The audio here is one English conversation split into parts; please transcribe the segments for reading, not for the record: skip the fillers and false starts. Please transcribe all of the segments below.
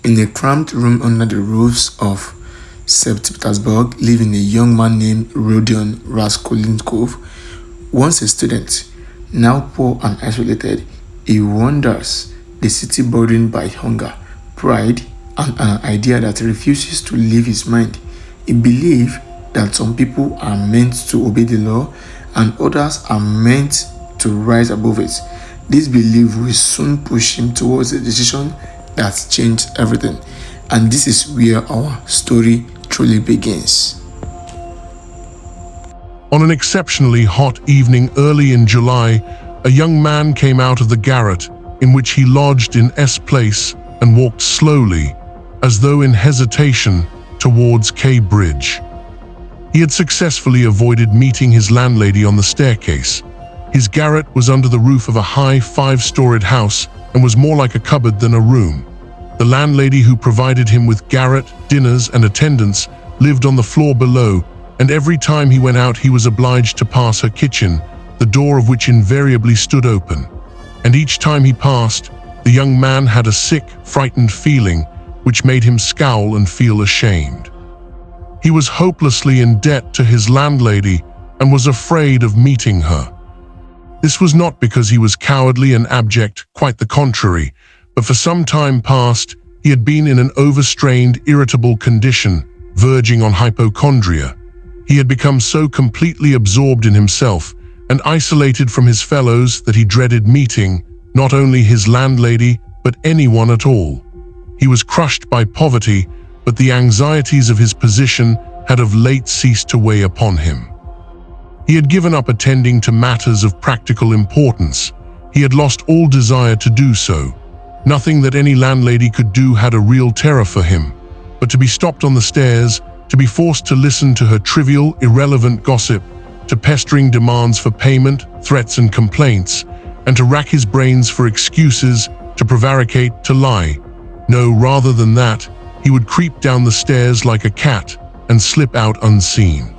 In a cramped room under the roofs of St. Petersburg lived a young man named Rodion Raskolnikov. Once a student, now poor and isolated, he wanders the city burdened by hunger, pride, and an idea that refuses to leave his mind. He believed that some people are meant to obey the law and others are meant to rise above it. This belief will soon push him towards a decision that changed everything. And this is where our story truly begins. On an exceptionally hot evening early in July, a young man came out of the garret in which he lodged in S Place and walked slowly, as though in hesitation, towards K Bridge. He had successfully avoided meeting his landlady on the staircase. His garret was under the roof of a high 5-storied house and was more like a cupboard than a room. The landlady who provided him with garret, dinners, and attendance lived on the floor below, and every time he went out he was obliged to pass her kitchen, the door of which invariably stood open. And each time he passed, the young man had a sick, frightened feeling which made him scowl and feel ashamed. He was hopelessly in debt to his landlady and was afraid of meeting her. This was not because he was cowardly and abject, quite the contrary, but for some time past he had been in an overstrained, irritable condition, verging on hypochondria. He had become so completely absorbed in himself and isolated from his fellows that he dreaded meeting not only his landlady, but anyone at all. He was crushed by poverty, but the anxieties of his position had of late ceased to weigh upon him. He had given up attending to matters of practical importance. He had lost all desire to do so. Nothing that any landlady could do had a real terror for him, but to be stopped on the stairs, to be forced to listen to her trivial, irrelevant gossip, to pestering demands for payment, threats and complaints, and to rack his brains for excuses, to prevaricate, to lie. No, rather than that, he would creep down the stairs like a cat and slip out unseen.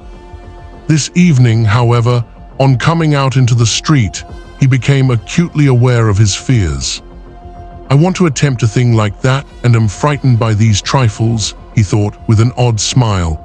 This evening, however, on coming out into the street, he became acutely aware of his fears. I want to attempt a thing like that and am frightened by these trifles, he thought with an odd smile.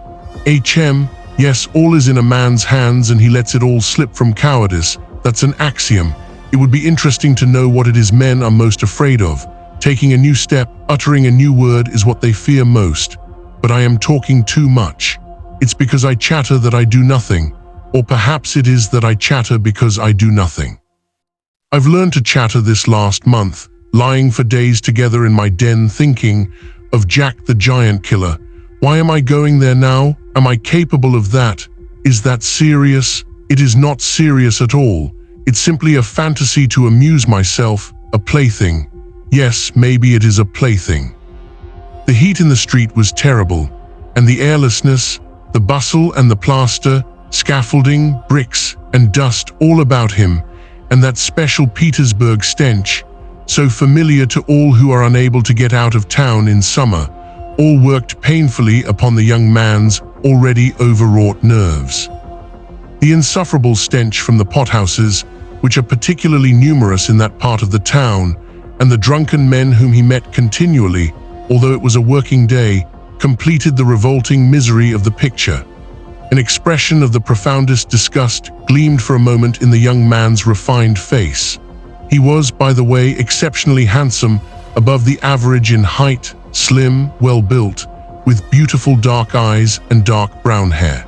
Yes, all is in a man's hands and he lets it all slip from cowardice. That's an axiom. It would be interesting to know what it is men are most afraid of. Taking a new step, uttering a new word is what they fear most. But I am talking too much. It's because I chatter that I do nothing, or perhaps it is that I chatter because I do nothing. I've learned to chatter this last month, lying for days together in my den thinking of Jack the Giant Killer. Why am I going there now? Am I capable of that? Is that serious? It is not serious at all. It's simply a fantasy to amuse myself, a plaything. Yes, maybe it is a plaything. The heat in the street was terrible, and the airlessness, the bustle and the plaster, scaffolding, bricks, and dust all about him, and that special Petersburg stench, so familiar to all who are unable to get out of town in summer, all worked painfully upon the young man's already overwrought nerves. The insufferable stench from the pothouses, which are particularly numerous in that part of the town, and the drunken men whom he met continually, although it was a working day, completed the revolting misery of the picture. An expression of the profoundest disgust gleamed for a moment in the young man's refined face. He was, by the way, exceptionally handsome, above the average in height, slim, well-built, with beautiful dark eyes and dark brown hair.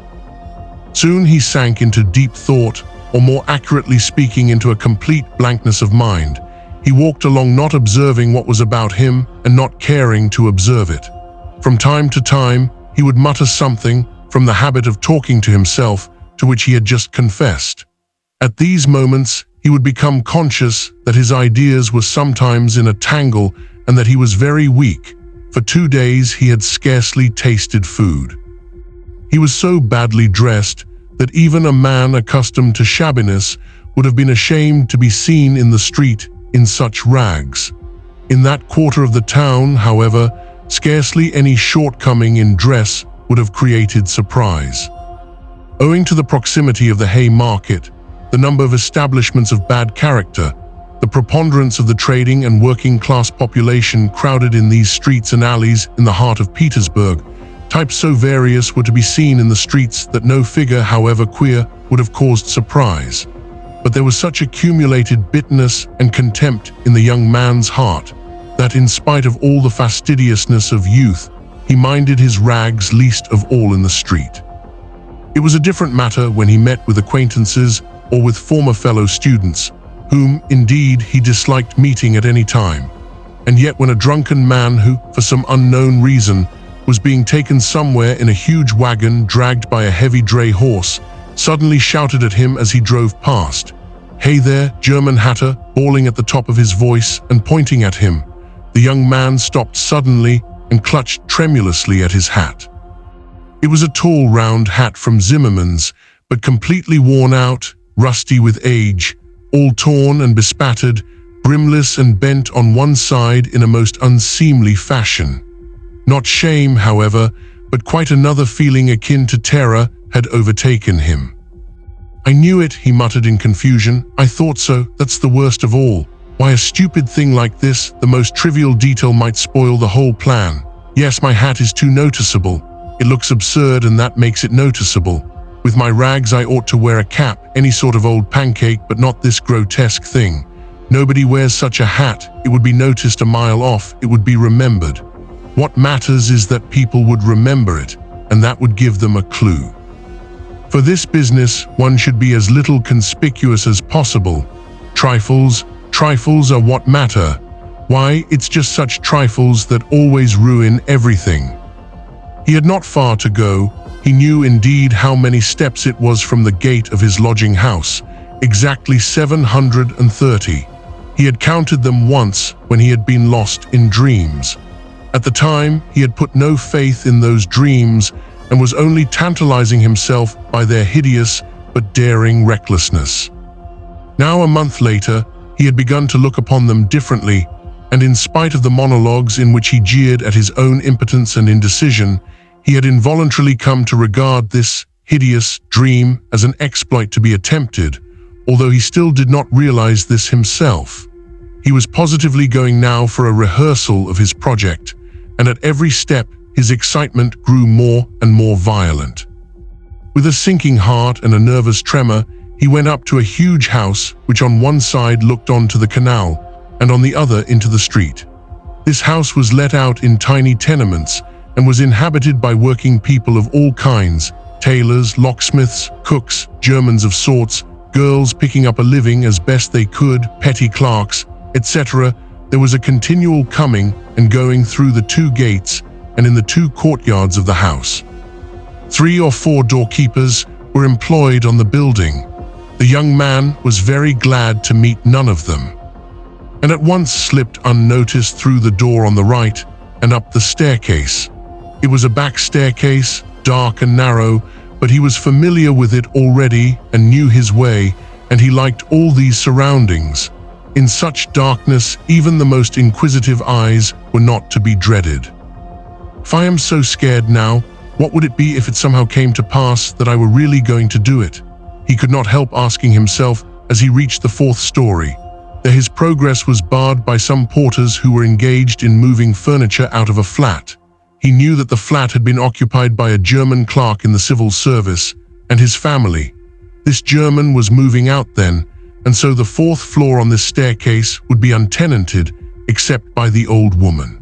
Soon he sank into deep thought, or more accurately speaking, into a complete blankness of mind. He walked along not observing what was about him and not caring to observe it. From time to time, he would mutter something, from the habit of talking to himself, to which he had just confessed. At these moments, he would become conscious that his ideas were sometimes in a tangle and that he was very weak. For 2 days he had scarcely tasted food. He was so badly dressed that even a man accustomed to shabbiness would have been ashamed to be seen in the street in such rags. In that quarter of the town, however, scarcely any shortcoming in dress would have created surprise. Owing to the proximity of the Hay Market, the number of establishments of bad character, The preponderance of the trading and working-class population crowded in these streets and alleys in the heart of Petersburg. Types so various were to be seen in the streets that no figure, however queer, would have caused surprise. But there was such accumulated bitterness and contempt in the young man's heart that, in spite of all the fastidiousness of youth, he minded his rags least of all in the street. It was a different matter when he met with acquaintances or with former fellow students, whom, indeed, he disliked meeting at any time. And yet when a drunken man who, for some unknown reason, was being taken somewhere in a huge wagon dragged by a heavy dray horse, suddenly shouted at him as he drove past, "Hey there, German hatter," bawling at the top of his voice and pointing at him, the young man stopped suddenly and clutched tremulously at his hat. It was a tall, round hat from Zimmerman's, but completely worn out, rusty with age, all torn and bespattered, brimless and bent on one side in a most unseemly fashion. Not shame, however, but quite another feeling akin to terror had overtaken him. "I knew it," he muttered in confusion. "I thought so. That's the worst of all. Why, a stupid thing like this, the most trivial detail might spoil the whole plan. Yes, my hat is too noticeable. It looks absurd and that makes it noticeable. With my rags I ought to wear a cap, any sort of old pancake, but not this grotesque thing. Nobody wears such a hat. It would be noticed a mile off. It would be remembered. What matters is that people would remember it, and that would give them a clue. For this business, one should be as little conspicuous as possible. Trifles are what matter. Why, it's just such trifles that always ruin everything." He had not far to go. He knew indeed how many steps it was from the gate of his lodging house, exactly 730. He had counted them once when he had been lost in dreams. At the time, he had put no faith in those dreams and was only tantalizing himself by their hideous but daring recklessness. Now, a month later, he had begun to look upon them differently, and in spite of the monologues in which he jeered at his own impotence and indecision, he had involuntarily come to regard this hideous dream as an exploit to be attempted, although he still did not realize this himself. He was positively going now for a rehearsal of his project, and at every step his excitement grew more and more violent. With a sinking heart and a nervous tremor, he went up to a huge house which on one side looked onto the canal and on the other into the street. This house was let out in tiny tenements and was inhabited by working people of all kinds, tailors, locksmiths, cooks, Germans of sorts, girls picking up a living as best they could, petty clerks, etc. There was a continual coming and going through the two gates and in the two courtyards of the house. 3 or 4 doorkeepers were employed on the building. The young man was very glad to meet none of them, and at once slipped unnoticed through the door on the right and up the staircase. It was a back staircase, dark and narrow, but he was familiar with it already and knew his way, and he liked all these surroundings. In such darkness, even the most inquisitive eyes were not to be dreaded. "If I am so scared now, what would it be if it somehow came to pass that I were really going to do it?" He could not help asking himself as he reached the 4th story. There his progress was barred by some porters who were engaged in moving furniture out of a flat. He knew that the flat had been occupied by a German clerk in the civil service and his family. This German was moving out then, and so the 4th floor on this staircase would be untenanted except by the old woman.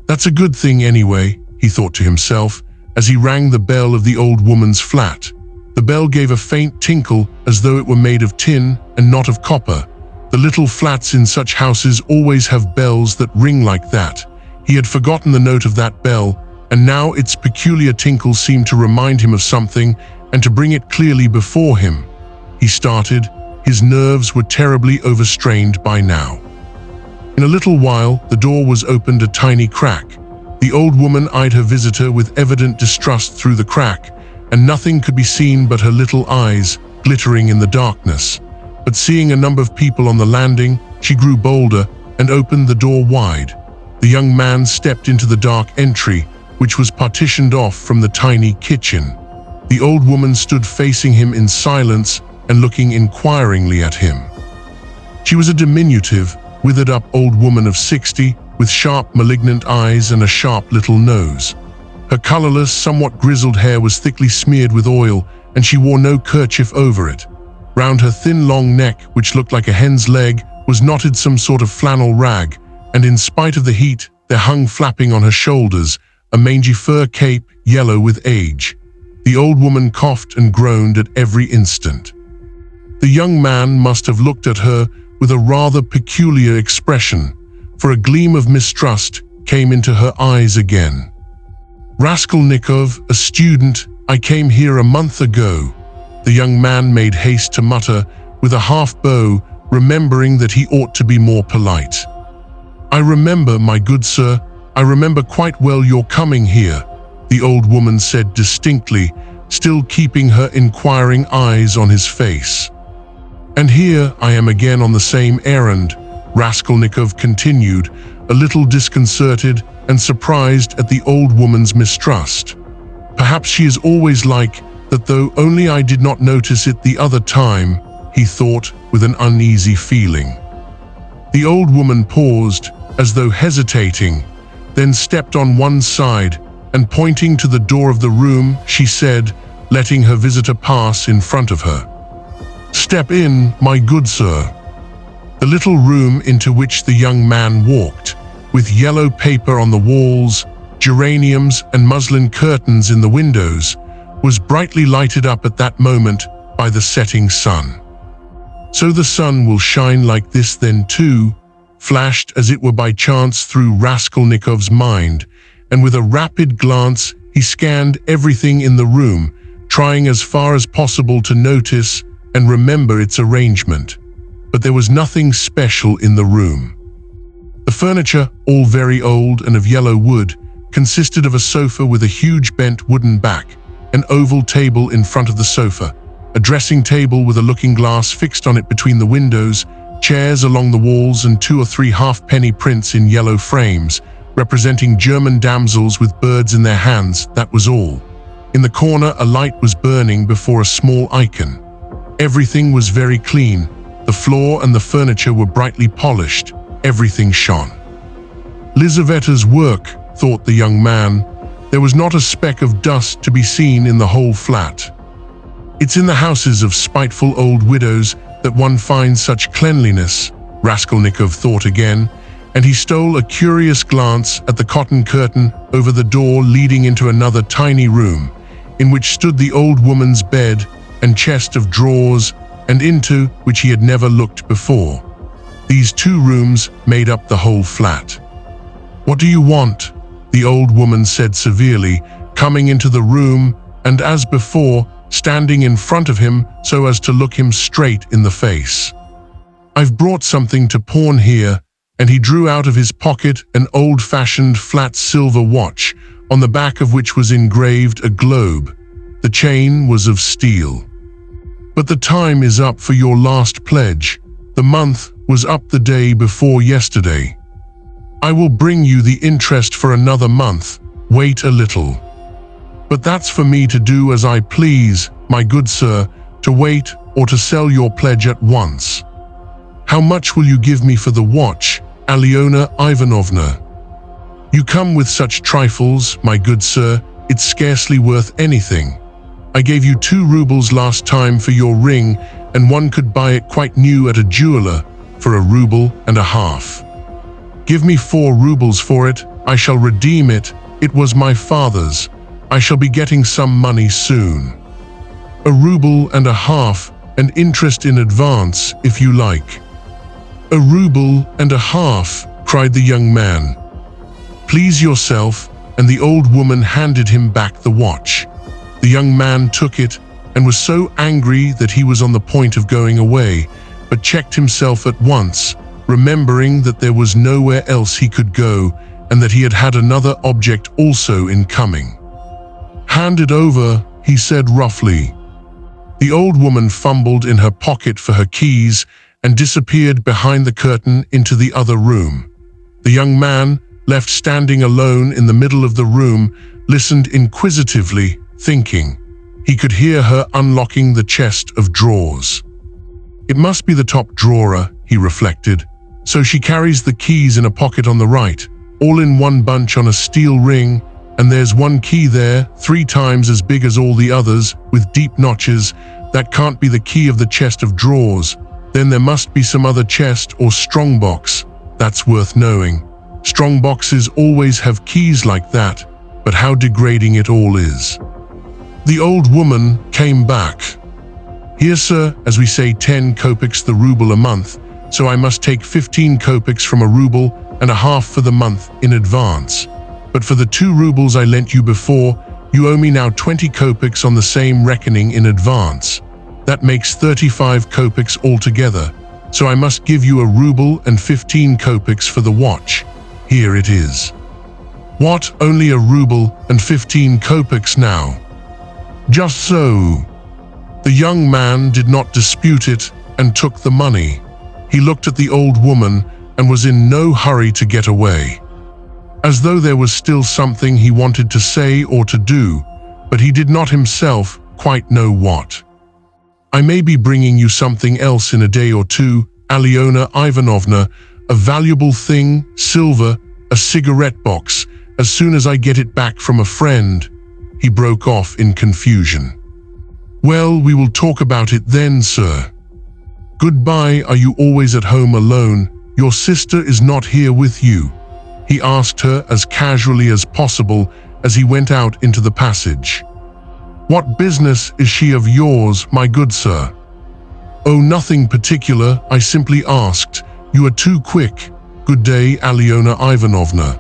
"That's a good thing anyway," he thought to himself as he rang the bell of the old woman's flat. The bell gave a faint tinkle as though it were made of tin and not of copper. The little flats in such houses always have bells that ring like that. He had forgotten the note of that bell, and now its peculiar tinkle seemed to remind him of something and to bring it clearly before him. He started. His nerves were terribly overstrained by now. In a little while, the door was opened a tiny crack. The old woman eyed her visitor with evident distrust through the crack, and nothing could be seen but her little eyes, glittering in the darkness. But seeing a number of people on the landing, she grew bolder and opened the door wide. The young man stepped into the dark entry, which was partitioned off from the tiny kitchen. The old woman stood facing him in silence and looking inquiringly at him. She was a diminutive, withered-up old woman of 60, with sharp, malignant eyes and a sharp little nose. Her colorless, somewhat grizzled hair was thickly smeared with oil, and she wore no kerchief over it. Round her thin, long neck, which looked like a hen's leg, was knotted some sort of flannel rag, and in spite of the heat, there hung flapping on her shoulders a mangy fur cape, yellow with age. The old woman coughed and groaned at every instant. The young man must have looked at her with a rather peculiar expression, for a gleam of mistrust came into her eyes again. "Raskolnikov, a student, I came here a month ago," the young man made haste to mutter, with a half-bow, remembering that he ought to be more polite. "I remember, my good sir, I remember quite well your coming here," the old woman said distinctly, still keeping her inquiring eyes on his face. "And here I am again on the same errand," Raskolnikov continued, a little disconcerted and surprised at the old woman's mistrust. "Perhaps she is always like that, though only I did not notice it the other time," he thought with an uneasy feeling. The old woman paused, as though hesitating, then stepped on one side, and pointing to the door of the room, she said, letting her visitor pass in front of her, "Step in, my good sir." The little room into which the young man walked, with yellow paper on the walls, geraniums and muslin curtains in the windows, was brightly lighted up at that moment by the setting sun. "So the sun will shine like this then too," flashed as it were by chance through Raskolnikov's mind, and with a rapid glance he scanned everything in the room, trying as far as possible to notice and remember its arrangement. But there was nothing special in the room. The furniture, all very old and of yellow wood, consisted of a sofa with a huge bent wooden back, an oval table in front of the sofa, a dressing table with a looking-glass fixed on it between the windows, chairs along the walls, and 2 or 3 halfpenny prints in yellow frames, representing German damsels with birds in their hands. That was all. In the corner, a light was burning before a small icon. Everything was very clean. The floor and the furniture were brightly polished. Everything shone. "Lizaveta's work," thought the young man. There was not a speck of dust to be seen in the whole flat. "It's in the houses of spiteful old widows that one finds such cleanliness," Raskolnikov thought again, and he stole a curious glance at the cotton curtain over the door leading into another tiny room, in which stood the old woman's bed and chest of drawers, and into which he had never looked before. These 2 rooms made up the whole flat. "What do you want?" the old woman said severely, coming into the room and, as before, standing in front of him so as to look him straight in the face. "I've brought something to pawn here," and he drew out of his pocket an old-fashioned flat silver watch, on the back of which was engraved a globe. The chain was of steel. "But the time is up for your last pledge. The month was up the day before yesterday. I will bring you the interest for another month. Wait a little." "But that's for me to do as I please, my good sir, to wait or to sell your pledge at once." "How much will you give me for the watch, Alyona Ivanovna?" "You come with such trifles, my good sir, it's scarcely worth anything. I gave you 2 rubles last time for your ring, and one could buy it quite new at a jeweler for 1.5 rubles. Give me 4 rubles for it, I shall redeem it, it was my father's. I shall be getting some money soon." 1.5 rubles, and interest in advance, if you like." 1.5 rubles, cried the young man. "Please yourself," and the old woman handed him back the watch. The young man took it and was so angry that he was on the point of going away, but checked himself at once, remembering that there was nowhere else he could go and that he had had another object also in coming. "Hand it over," he said roughly. The old woman fumbled in her pocket for her keys and disappeared behind the curtain into the other room. The young man, left standing alone in the middle of the room, listened inquisitively, thinking. He could hear her unlocking the chest of drawers. It must be the top drawer, he reflected. So she carries the keys in a pocket on the right, all in one bunch on a steel ring, and there's one key there, 3 times as big as all the others, with deep notches. That can't be the key of the chest of drawers. Then there must be some other chest or strongbox. That's worth knowing. Strong boxes always have keys like that, but how degrading it all is. The old woman came back. Here, sir, as we say 10 kopecks the ruble a month, so I must take 15 kopecks from a ruble and a half for the month in advance. But for the 2 rubles I lent you before, you owe me now 20 kopecks on the same reckoning in advance. That makes 35 kopecks altogether, so I must give you a ruble and 15 kopecks for the watch. Here it is. What, only a ruble and 15 kopecks now? Just so. The young man did not dispute it and took the money. He looked at the old woman and was in no hurry to get away. As though there was still something he wanted to say or to do, but he did not himself quite know what. I may be bringing you something else in a day or two, Alyona Ivanovna, a valuable thing, silver, a cigarette box, as soon as I get it back from a friend. He broke off in confusion. Well, we will talk about it then, sir. Goodbye. Are you always at home alone? Your sister is not here with you? He asked her as casually as possible as he went out into the passage. What business is she of yours, my good sir? Oh, nothing particular. I simply asked. You are too quick. Good day, Alyona Ivanovna.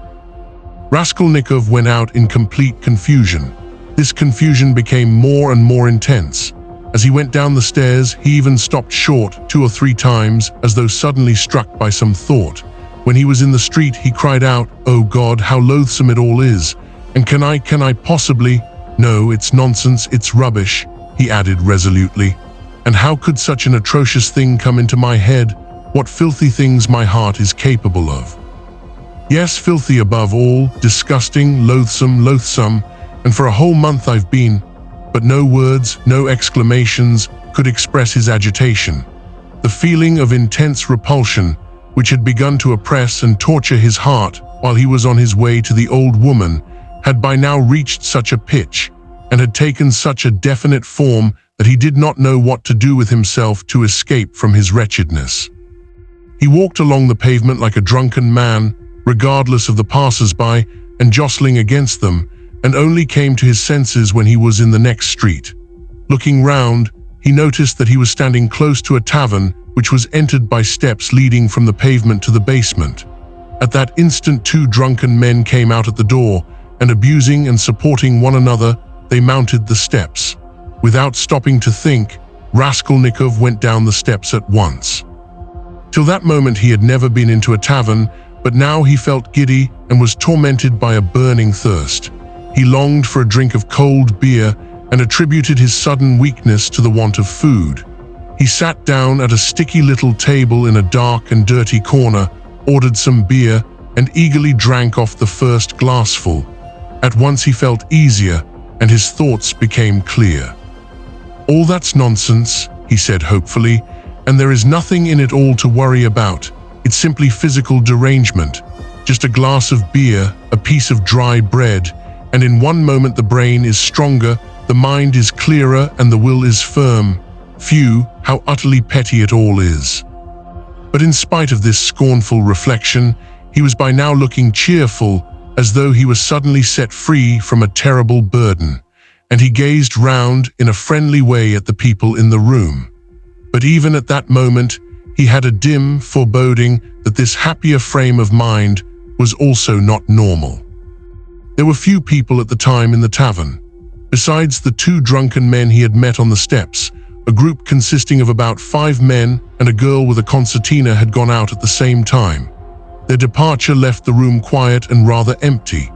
Raskolnikov went out in complete confusion. This confusion became more and more intense. As he went down the stairs, he even stopped short 2 or 3 times, as though suddenly struck by some thought. When he was in the street, he cried out, "Oh God, how loathsome it all is! And can I possibly? No, it's nonsense, it's rubbish," he added resolutely. "And how could such an atrocious thing come into my head? What filthy things my heart is capable of. Yes, filthy above all, disgusting, loathsome, and for a whole month I've been..." But no words, no exclamations could express his agitation. The feeling of intense repulsion, which had begun to oppress and torture his heart while he was on his way to the old woman, had by now reached such a pitch and had taken such a definite form that he did not know what to do with himself to escape from his wretchedness. He walked along the pavement like a drunken man, regardless of the passers-by and jostling against them, and only came to his senses when he was in the next street. Looking round, he noticed that he was standing close to a tavern which was entered by steps leading from the pavement to the basement. At that instant 2 drunken men came out at the door, and abusing and supporting one another, they mounted the steps. Without stopping to think, Raskolnikov went down the steps at once. Till that moment he had never been into a tavern, but now he felt giddy and was tormented by a burning thirst. He longed for a drink of cold beer and attributed his sudden weakness to the want of food. He sat down at a sticky little table in a dark and dirty corner, ordered some beer, and eagerly drank off the first glassful. At once he felt easier, and his thoughts became clear. "All that's nonsense," he said hopefully, "and there is nothing in it all to worry about. It's simply physical derangement. Just a glass of beer, a piece of dry bread, and in one moment the brain is stronger, the mind is clearer, and the will is firm. Phew, how utterly petty it all is." But in spite of this scornful reflection, he was by now looking cheerful, as though he was suddenly set free from a terrible burden, and he gazed round in a friendly way at the people in the room. But even at that moment, he had a dim foreboding that this happier frame of mind was also not normal. There were few people at the time in the tavern. Besides the 2 drunken men he had met on the steps, a group consisting of about 5 men and a girl with a concertina had gone out at the same time. Their departure left the room quiet and rather empty.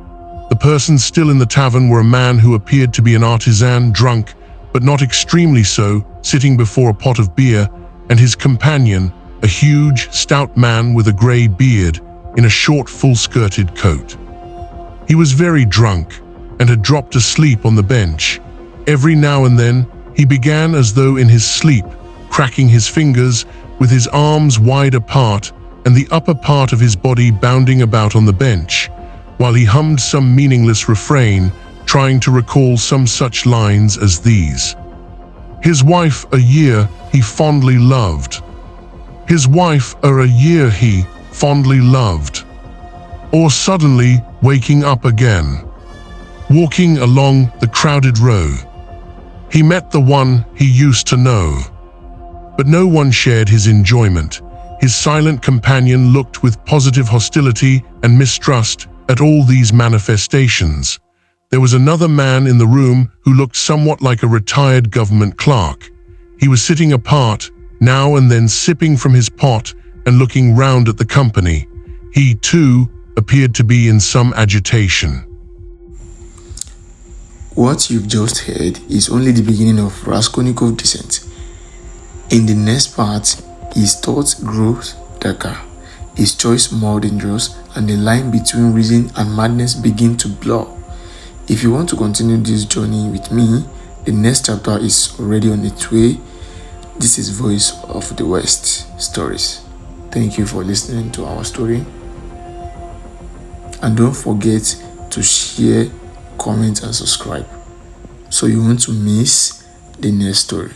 The persons still in the tavern were a man who appeared to be an artisan, drunk, but not extremely so, sitting before a pot of beer, and his companion, a huge, stout man with a grey beard, in a short, full-skirted coat. He was very drunk, and had dropped asleep on the bench. Every now and then, he began as though in his sleep, cracking his fingers, with his arms wide apart and the upper part of his body bounding about on the bench, while he hummed some meaningless refrain, trying to recall some such lines as these. His wife a year he fondly loved. His wife a year he fondly loved. Or suddenly waking up again, walking along the crowded row. He met the one he used to know. But no one shared his enjoyment. His silent companion looked with positive hostility and mistrust at all these manifestations. There was another man in the room who looked somewhat like a retired government clerk. He was sitting apart, now and then sipping from his pot and looking round at the company. He, too, appeared to be in some agitation. What you've just heard is only the beginning of Raskolnikov's descent. In the next part, his thoughts grow darker, his choice more dangerous, and the line between reason and madness begin to blur. If you want to continue this journey with me, the next chapter is already on its way. This is Voice of the West Stories. Thank you for listening to our story. And don't forget to share, comment, and subscribe so you won't miss the next story.